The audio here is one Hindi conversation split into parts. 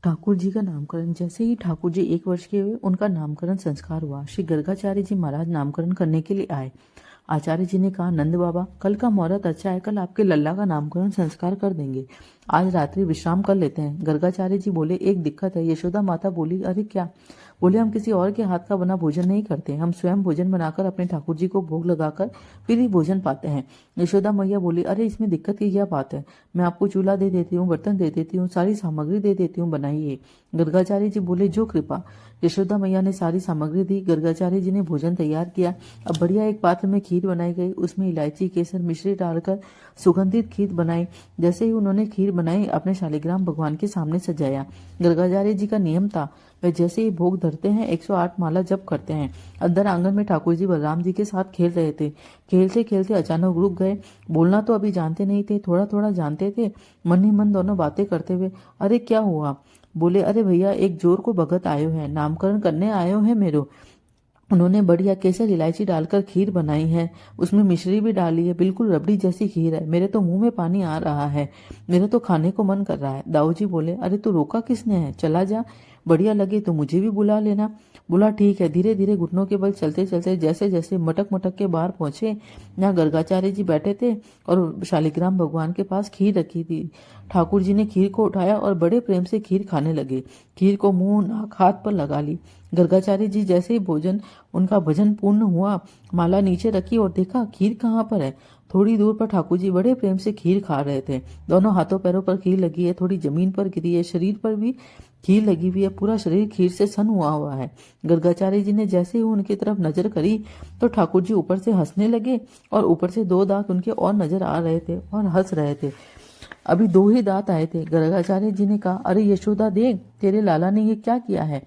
ठाकुर जी का नामकरण। जैसे ही ठाकुर जी 1 वर्ष के हुए, उनका नामकरण संस्कार हुआ। श्री गर्गाचार्य जी महाराज नामकरण करने के लिए आए। आचार्य जी ने कहा, नंद बाबा, कल का मुहूर्त अच्छा है, कल आपके लल्ला का नामकरण संस्कार कर देंगे। आज रात्रि विश्राम कर लेते हैं। गर्गाचार्य जी बोले, एक दिक्कत है। यशोदा माता बोली, अरे क्या? बोले, हम किसी और के हाथ का बना भोजन नहीं करते, हम स्वयं भोजन बनाकर अपने ठाकुर जी को भोग लगाकर फिर ही भोजन पाते हैं। यशोदा मैया बोली, अरे इसमें दिक्कत की क्या बात है? मैं आपको चूल्हा दे देती हूँ, बर्तन दे देती हूँ, सारी सामग्री दे देती हूँ, बनाइए। गर्गाचार्य जी बोले, जो कृपा। यशोदा मैया ने सारी सामग्री दी। गर्गाचार्य जी ने भोजन तैयार किया। अब बढ़िया एक पात्र में खीर बनाई गई। उसमें इलायची, केसर, मिश्री डालकर सुगंधित खीर बनाई। जैसे ही उन्होंने खीर बनाई, अपने शालिग्राम भगवान के सामने सजाया। गर्गाचार्य जी का नियम था, वे जैसे ही भोग धरते हैं 108 माला जप करते हैं। अंदर आंगन में ठाकुर जी बलराम जी के साथ खेल रहे थे। खेलते खेलते अचानक रुक गए। बोलना तो अभी जानते नहीं थे, थोड़ा थोड़ा जानते थे। मन ही मन दोनों बातें करते हुए, अरे क्या हुआ? बोले, अरे भैया, एक जोर को भगत आयो है, नामकरण करने आयो है मेरो। उन्होंने बढ़िया केसर इलायची डालकर खीर बनाई है, उसमें मिश्री भी डाली है, बिल्कुल रबड़ी जैसी खीर है। मेरे तो मुंह में पानी आ रहा है, मेरे तो खाने को मन कर रहा है। दाऊ जी बोले, अरे तू रोका किसने है, चला जा, बढ़िया लगे तो मुझे भी बुला लेना। बोला, ठीक है। धीरे धीरे घुटनों के बल चलते चलते जैसे जैसे मटक मटक के बाहर पहुंचे, जहाँ गर्गाचार्य जी बैठे थे और शालिग्राम भगवान के पास खीर रखी थी। ठाकुर जी ने खीर को उठाया और बड़े प्रेम से खीर खाने लगे। खीर को मुंह, नाक, हाथ पर लगा ली। गर्गाचार्य जी जैसे ही उनका भजन पूर्ण हुआ, माला नीचे रखी और देखा खीर कहाँ पर है। थोड़ी दूर पर ठाकुर जी बड़े प्रेम से खीर खा रहे थे। दोनों हाथों पैरों पर खीर लगी है, थोड़ी जमीन पर गिरी है, शरीर पर भी खीर लगी हुई है, पूरा शरीर खीर से सन हुआ है। गर्गाचार्य जी ने जैसे ही उनकी तरफ नजर करी तो ठाकुर जी ऊपर से हंसने लगे और ऊपर से 2 दांत उनके और नजर आ रहे थे और हंस रहे थे। अभी 2 ही दांत आए थे। गर्गाचार्य जी ने कहा, अरे यशोदा देख, तेरे लाला ने ये क्या किया है?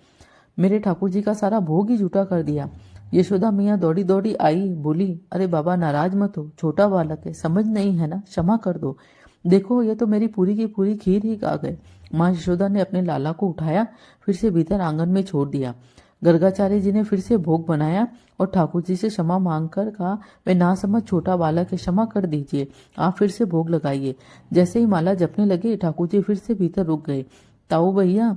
मेरे ठाकुर जी का सारा भोग ही झूठा कर दिया। यशोदा मियाँ दौड़ी दौड़ी आई, बोली, अरे बाबा नाराज मत हो, छोटा बालक है, समझ नहीं है ना, क्षमा कर दो। देखो, ये तो मेरी पूरी की पूरी खीर ही खा गए। माँ यशोदा ने अपने लाला को उठाया, फिर से भीतर आंगन में छोड़ दिया। गर्गाचार्य जी ने फिर से भोग बनाया और ठाकुर जी से क्षमा मांगकर कहा, वे ना समझ छोटा बालक है, क्षमा कर दीजिए, आप फिर से भोग लगाइए। जैसे ही माला जपने लगे, ठाकुर जी फिर से भीतर रुक गए। ताऊ भैया,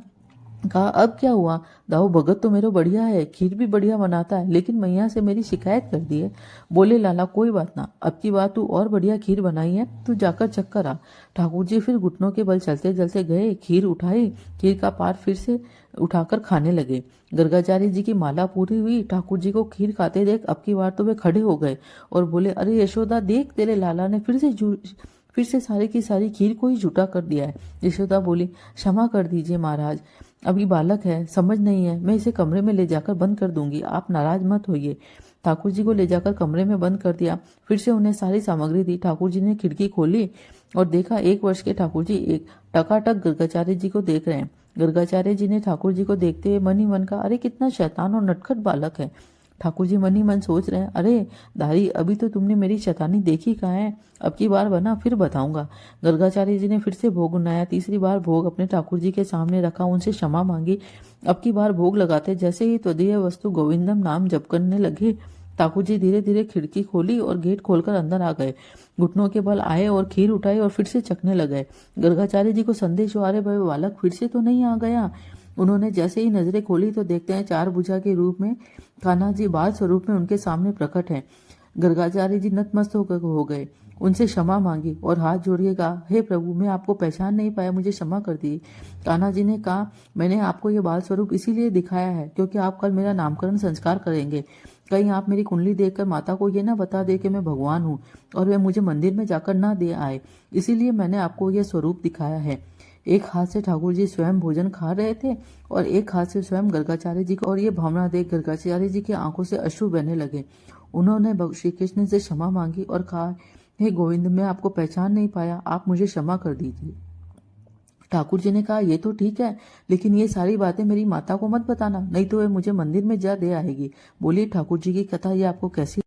कहा, अब क्या हुआ? दाऊ भगत तो मेरा बढ़िया है, खीर भी बढ़िया बनाता है, लेकिन मैया से मेरी शिकायत कर दी है। बोले, लाला कोई बात ना, अब की बात तू और बढ़िया खीर बनाई है, तू जाकर चक्कर आ। ठाकुर जी फिर घुटनों के बल चलते चलते गए, खीर उठाई, खीर का पार फिर से उठाकर खाने लगे। गर्गाचार्य जी की माला पूरी हुई। ठाकुर जी को खीर खाते देख अब की बार तो वे खड़े हो गए और बोले, अरे यशोदा देख, तेरे लाला ने फिर से सारी की सारी खीर को ही झूठा कर दिया है। यशोदा बोली, क्षमा कर दीजिए महाराज, अभी बालक है, समझ नहीं है, मैं इसे कमरे में ले जाकर बंद कर दूंगी, आप नाराज मत होइए। ठाकुर जी को ले जाकर कमरे में बंद कर दिया। फिर से उन्हें सारी सामग्री दी। ठाकुर जी ने खिड़की खोली और देखा 1 वर्ष के ठाकुर जी एक टकाटक गर्गाचार्य जी को देख रहे हैं। गर्गाचार्य जी ने ठाकुर जी को देखते हुए मन ही मन कहा, अरे कितना शैतान और नटखट बालक है। ठाकुर जी मन ही मन सोच रहे हैं, अरे दारी, अभी तो तुमने मेरी शैतानी देखी कहाँ है, अब की बार बना फिर बताऊंगा। गर्गाचार्य जी ने फिर से भोग बनाया। तीसरी बार भोग अपने ठाकुर जी के सामने रखा, उनसे क्षमा मांगी। अब की बार भोग लगाते जैसे ही त्वदीय वस्तु गोविंदम नाम जप करने लगे, ठाकुर जी धीरे धीरे खिड़की खोली और गेट खोलकर अंदर आ गए। घुटनों के बल आए और खीर उठाई और फिर से चखने लगे। गर्गाचार्य जी को संदेश हुआ, अरे भाई बालक फिर से तो नहीं आ गया। उन्होंने जैसे ही नजरें खोली तो देखते हैं 4 भुजा के रूप में कान्हा जी बाल स्वरूप में उनके सामने प्रकट है। गर्गाचार्य जी नतमस्तक हो गए, उनसे क्षमा मांगी और हाथ जोड़िए कहा, हे प्रभु, मैं आपको पहचान नहीं पाया, मुझे क्षमा कर दी। कान्हा जी ने कहा, मैंने आपको ये बाल स्वरूप इसीलिए दिखाया है क्योंकि आप कल मेरा नामकरण संस्कार करेंगे। कहीं आप मेरी कुंडली देखकर माता को ये ना बता दे कि मैं भगवान हूँ और वे मुझे मंदिर में जाकर ना दे आए, इसीलिए मैंने आपको यह स्वरूप दिखाया है। एक हाथ से ठाकुर जी स्वयं भोजन खा रहे थे और एक हाथ से स्वयं गर्गाचार्य जी को, और ये भावना देख गर्गाचार्य जी की आंखों से अश्रु बहने लगे। उन्होंने श्री कृष्ण से क्षमा मांगी और कहा, हे गोविंद, मैं आपको पहचान नहीं पाया, आप मुझे क्षमा कर दीजिए। ठाकुर जी ने कहा, ये तो ठीक है, लेकिन ये सारी बातें मेरी माता को मत बताना, नहीं तो वह मुझे मंदिर में जा दे आएगी। बोलिए ठाकुर जी की कथा ये आपको कैसी